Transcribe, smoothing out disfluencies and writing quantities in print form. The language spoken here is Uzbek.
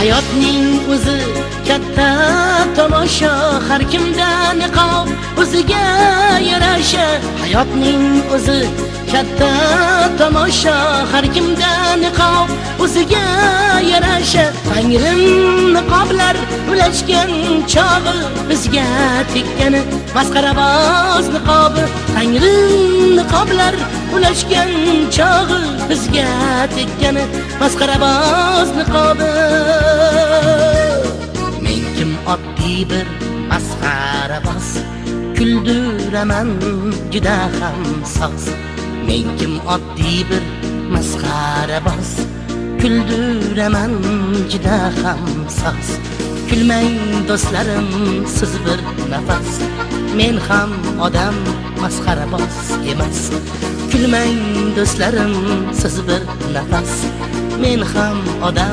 Hayotning o'zi katta tomosha, har kimda niqob o'ziga yarasha. Hayotning o'zi katta tomosha, har kimda niqob o'ziga yarasha. Tangrim niqoblar ulashgan chog'i, bizga tekkani masxaraboz niqobi. Tangrim niqoblar ulashgan chog'i, bizga tekkani masxaraboz niqobi. Men kim oddiy bir masxaraboz, kulduraman juda ham soz. Men kim oddiy bir masxaraboz, kulduraman juda ham soz. Kulmang do'stlarim siz bir nafas, men ham odam masxaraboz emas. Kulmang do'stlarim siz bir nafas, men ham odam